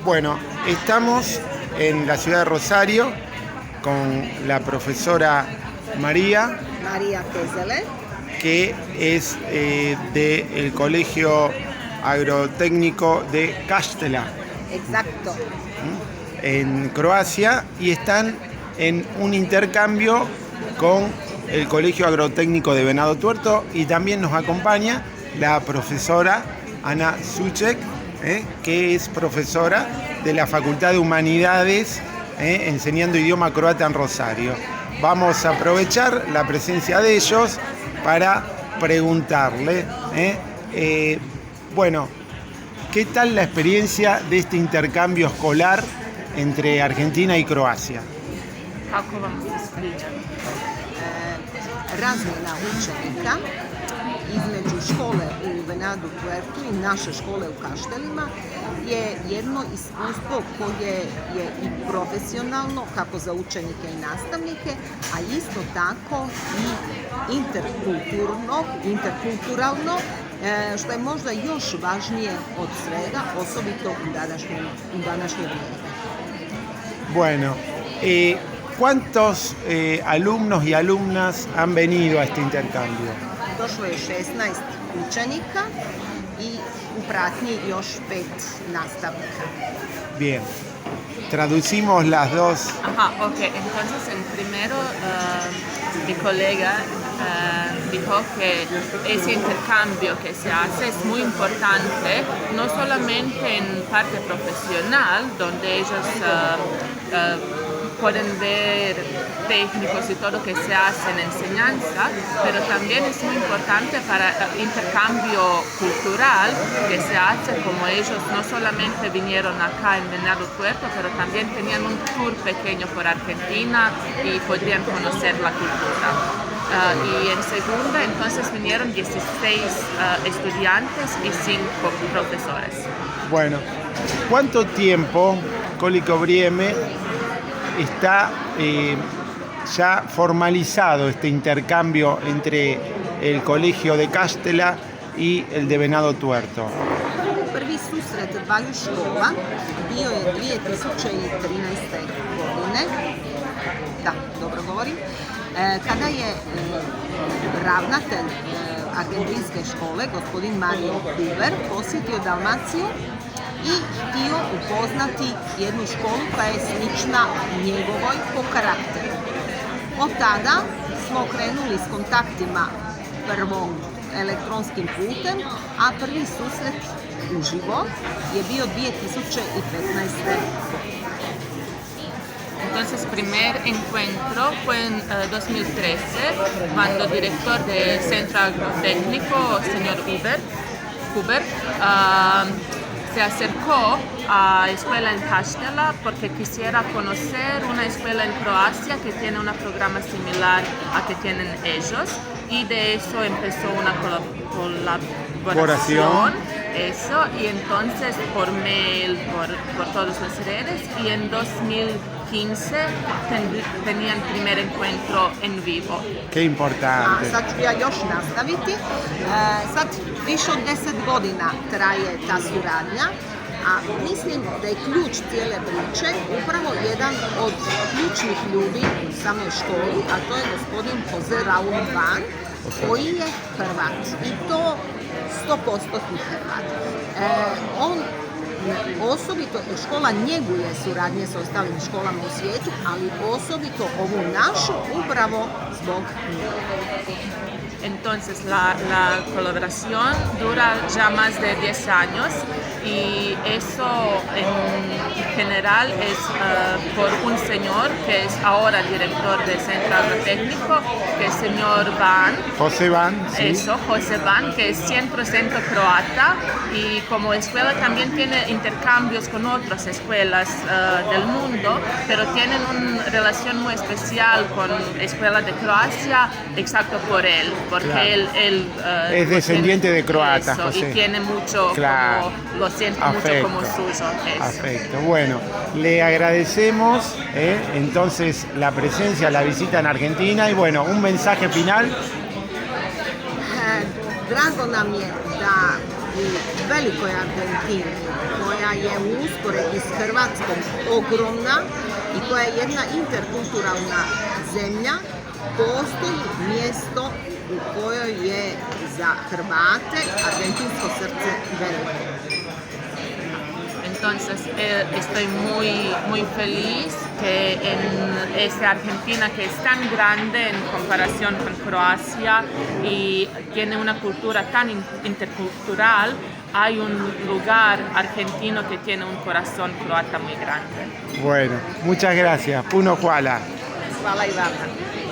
Bueno, estamos en la ciudad de Rosario con la profesora María Kesele, que es del Colegio Agrotécnico de Kaštela, exacto. en Croacia, y están en un intercambio con el Colegio Agrotécnico de Venado Tuerto, y también nos acompaña la profesora Ana Suchek, que es profesora de la Facultad de Humanidades, enseñando idioma croata en Rosario. Vamos a aprovechar la presencia de ellos para preguntarle, bueno, ¿qué tal la experiencia de este intercambio escolar entre Argentina y Croacia? Kako vam se sviđa? Razmjena učenika između škole u Venadu Tuertu i naše škole u Kaštelima je jedno iskustvo koje je i profesionalno, kako za učenike i nastavnike, a isto tako i interkulturalno, što je možda još važnije od svega, osobito u današnje vrijeme. Bueno, ¿cuántos alumnos y alumnas han venido a este intercambio? Došlo je 16 učenika i u pratnji još 5 nastavnika. Bien, traducimos las dos. Ajá, ok. Entonces, en primero, mi colega dijo que ese intercambio que se hace es muy importante, no solamente en parte profesional, donde ellos pueden ver técnicos y todo que se hace en enseñanza, pero también es muy importante para el intercambio cultural que se hace, como ellos no solamente vinieron acá en Venado Tuerto, pero también tenían un tour pequeño por Argentina y podrían conocer la cultura. Y en segunda, entonces vinieron 16 estudiantes y 5 profesores. Bueno, ¿cuánto tiempo Koliko Vrijeme está ya formalizado este intercambio entre el Colegio de Kaštela y el de Venado Tuerto? Prvi susret dvaju škola bio je 2013. godine, da, dobro govorim, kada je ravnatelj argentinske škole, gospodin Mario Huber, posjetio Dalmaciju i htio upoznati jednu školu koja je slična njegovoj po karakteru. Od tada smo krenuli s kontaktima prvo elektronskim putem, a prvi susret uživo je bio 2015. Entonces, primer encuentro fue en 2013, cuando director del Centro Agrotécnico, señor Huber, se acercó a escuela en Kaštela porque quisiera conocer una escuela en Croacia que tiene un programa similar a que tienen ellos, y de eso empezó una colaboración. Eso, y entonces por mail, por todas las redes, y en 2015 tenían primer encuentro en vivo. Qué importante. A sad ću ja još nastaviti. Sad više od 10 godina traje ta suradnja, a mislim da je ključ cijele priče upravo jedan od ključnih ljudi u samoj školi, a to je gospodin Jose Raul Ban, koji je Hrvat, i to 100% Hrvat. On osobito, škola njeguje suradnje s ostalim školama u svijetu, ali osobito ovu našu upravo zbog njega. Entonces la colaboración dura ya más de 10 años, y eso en general es por un señor que es ahora director del Centro Agrotécnico, que es el señor Ban. José Ban, sí. Eso, José Ban, que es 100% croata, y como escuela también tiene intercambios con otras escuelas del mundo, pero tienen una relación muy especial con la escuela de Croacia, exacto por él, porque claro. él es descendiente de croatas, eso, José. Y tiene mucho, claro. como, lo siente afecto, mucho como suyo. Eso. Afecto. Bueno, le agradecemos entonces la presencia, la visita en Argentina, y bueno, un mensaje final. Drago nam je da u velikoj Argentini, koja koja je u usporedbi s Hrvatskom ogromna i koja je jedna interkulturalna zemlja, postoji mjesto u kojoj je za Hrvate argentinsko srce veliko. Entonces estoy muy feliz que en esta Argentina que es tan grande en comparación con Croacia y tiene una cultura tan intercultural, hay un lugar argentino que tiene un corazón croata muy grande. Bueno, muchas gracias. Puno hvala. Hvala i vama.